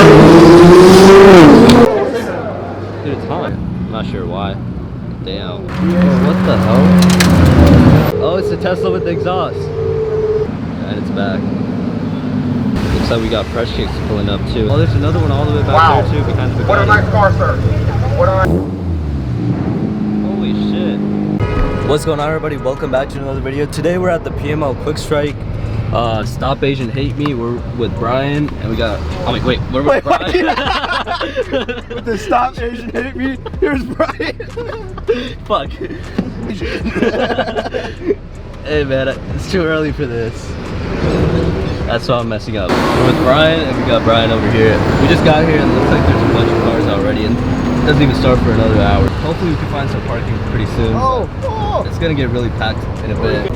Dude, it's hot. I'm not sure why. Damn. Oh, what the hell? Oh, it's the Tesla with the exhaust. And it's back. Looks like we got fresh kicks pulling up too. Oh, there's another one all the way back there too, behind the Paganis. What a nice car, sir. What a Holy shit. What's going on, everybody? Welcome back to another video. Today we're at the PML Quickstrike. Stop Asian Hate Me. We're with Brian and we got, wait, we're with Brian. With the Stop Asian Hate Me, here's Brian. Fuck. Hey man, it's too early for this. That's why I'm messing up. We're with Brian and we got Brian over here. We just got here and it looks like there's a bunch of cars already and it doesn't even start for another hour. Hopefully we can find some parking pretty soon. Oh. It's gonna get really packed in a bit.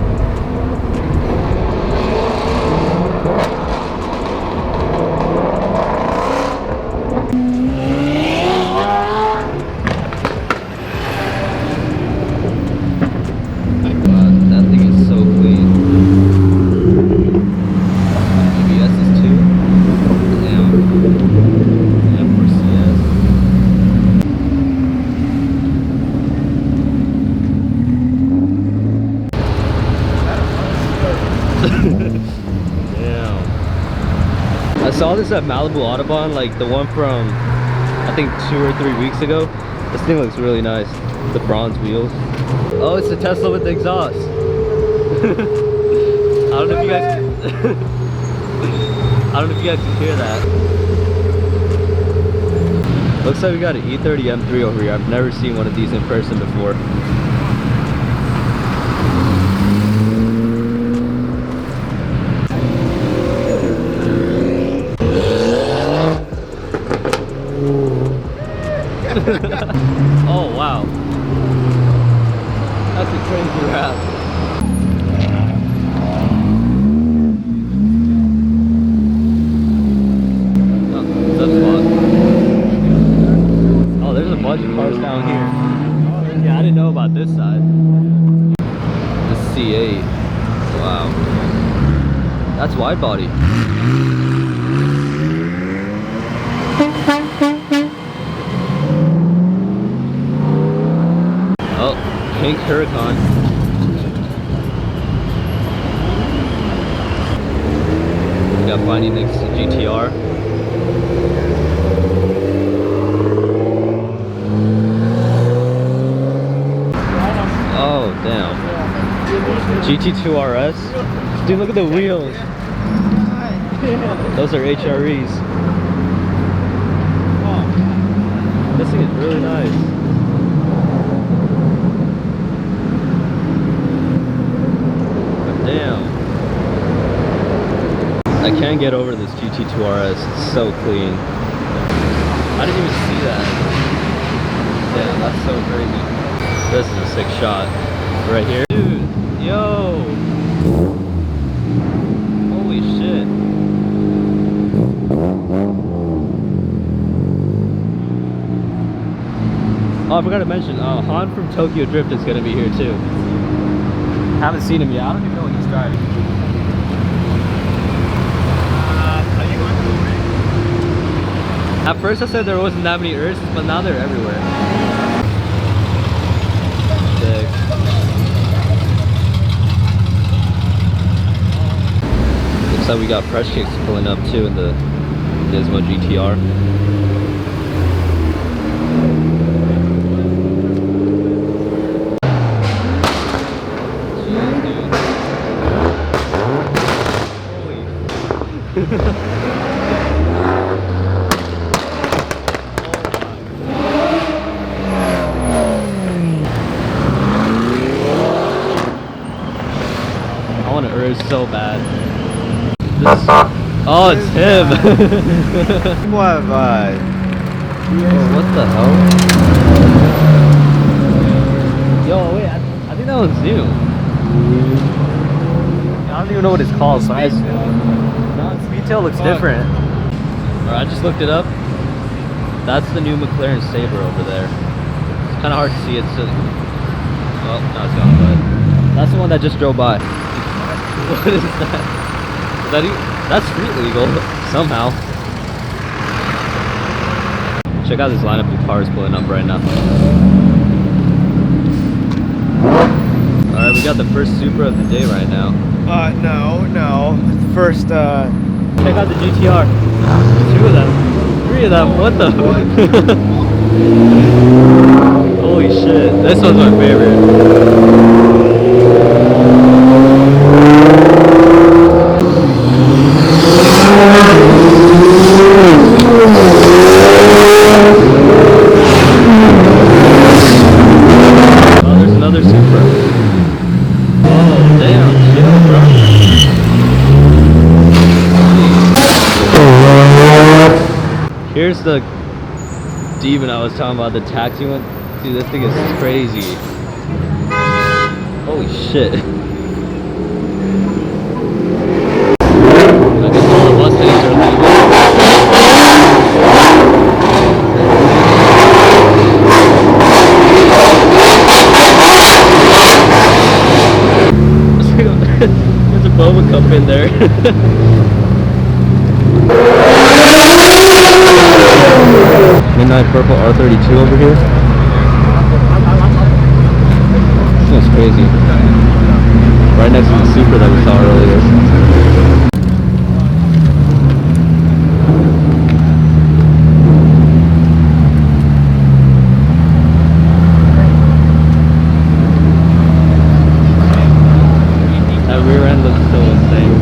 I saw this at Malibu Autobahn, like the one from I think 2 or 3 weeks ago. This thing looks really nice. The bronze wheels. Oh, it's the Tesla with the exhaust. I don't know if you guys I don't know if you guys can hear that. Looks like we got an E30 M3 over here. I've never seen one of these in person before. Oh wow, that's a crazy wrap. Oh, there's a bunch of cars down here. Yeah, I didn't know about this side. The C8. Wow, that's wide body. Oh, pink Huracan. We got Finding next to GTR. Oh, damn. GT2 RS. Dude, look at the wheels. Those are HREs. This thing is really nice. Damn. I can't get over this GT2 RS. It's so clean. I didn't even see that. Damn, that's so crazy. This is a sick shot. Right here. Dude, yo. Holy shit. Oh, I forgot to mention, Han from Tokyo Drift is gonna be here too. Haven't seen him yet. I don't even know what he's driving. Are you going to At first I said there wasn't that many Ursus, but now they're everywhere. Sick. Looks like we got fresh kicks pulling up too in the Nismo GTR. I want to urge so bad. Oh, it's him! What vibe? Oh, what the hell? Yo, wait, I think that one's new. I don't even know what it's called, so Speedtail looks different. Alright, I just looked it up. That's the new McLaren Sabre over there. It's kind of hard to see it, so... Oh, no, it's gone, but... That's the one that just drove by. What is that? Is that that's street legal, somehow. Check out this lineup of cars pulling up right now. Alright, we got the first Supra of the day right now. No. First, Check out the GTR. 2 of them. 3 of them. What the? Holy shit. This one's my favorite. Oh, there's another Supra. Oh, damn. Chill, bro. Here's the demon I was talking about, the taxi one. Dude, this thing is crazy. Holy shit. I guess all the Mustangs are leaving. There's a Boba Cup in there. Midnight Purple R32 over here. That's crazy. Right next to the Supra that we saw earlier. That rear end looks so insane.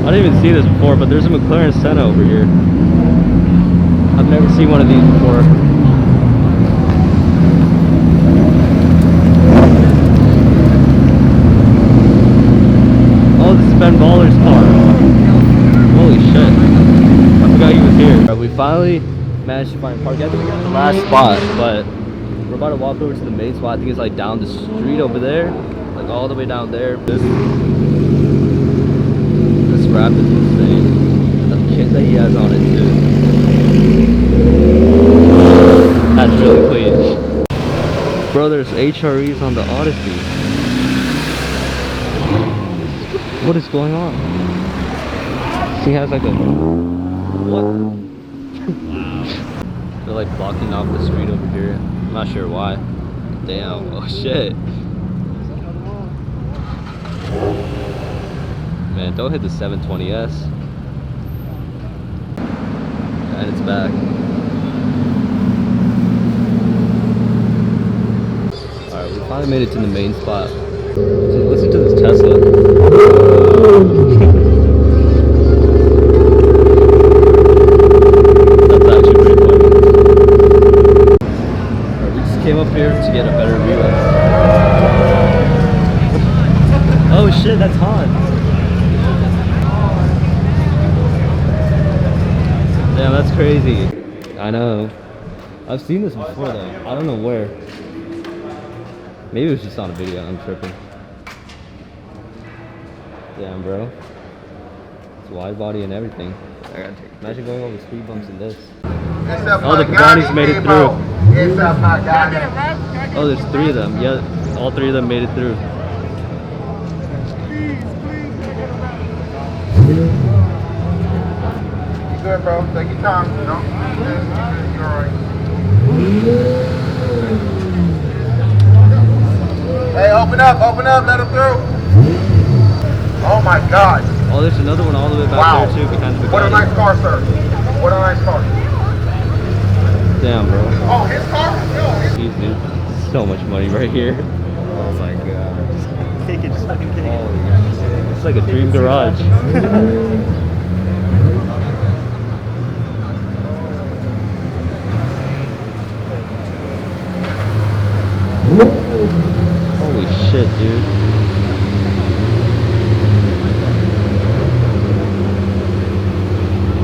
I didn't even see this before, but there's a McLaren Senna over here. I've never seen one of these before. Oh, this is Ben Baller's car. Holy shit. I forgot he was here. Right, we finally managed to find parking. I think we got the last spot, but we're about to walk over to the main spot. I think it's like down the street over there. Like all the way down there. This wrap is insane. The kit that he has on it too. That's really clean. Bro, there's HREs on the Odyssey. What is going on? He has like a... What? They're like blocking off the street over here. I'm not sure why. Damn. Oh shit. Man, don't hit the 720S. And it's back. Alright, we finally made it to the main spot. Listen to this Tesla. That's actually pretty funny. Alright, we just came up here to get a better view of it. Oh shit, that's Han. Damn, that's crazy. I know. I've seen this before though. I don't know where. Maybe it was just on a video. I'm tripping. Damn, bro. It's wide body and everything. Imagine going over speed bumps in this. Oh, the Paganis made it through. Oh, there's 3 of them. Yeah, all 3 of them made it through. Good, bro. Take your time. No, you're alright. Hey, open up, let him through. Oh my God. Oh, there's another one all the way back there too, behind the Pagani. What a nice car, sir. What a nice car. Damn, bro. Oh, his car? No, his Jeez, dude. So much money right here. oh my god. Take it, just fucking take it. It's like a dream garage. Holy shit, dude.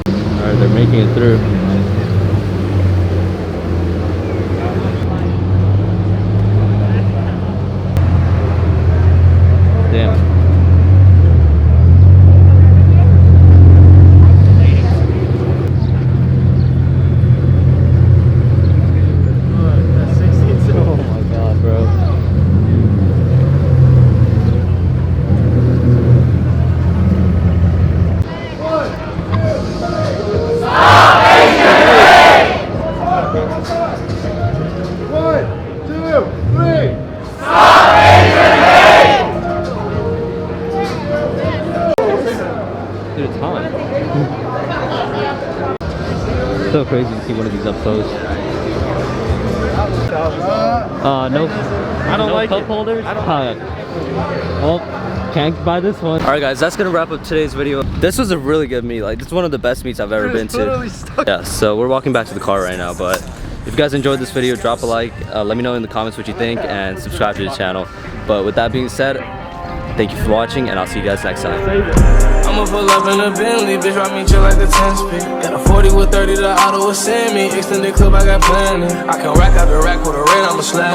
Alright, they're making it through. Damn. Salvation! a ton. So crazy to see one of these up close. No, I don't like cup it. holders. I don't Well, can't buy this one. All right, guys, that's gonna wrap up today's video. This was a really good meet. Like, it's one of the best meets I've ever been to. Yeah, so we're walking back to the car right now. But if you guys enjoyed this video, drop a like. Let me know in the comments what you think, and subscribe to the channel. But with that being said, thank you for watching, and I'll see you guys next time. I'ma pull up in a Bentley, bitch, ride me chill like the 10-speed. Got a 40 with 30, the auto will send me. Extended clip, I got plenty. I can rack out the rack with a red, I'ma slap.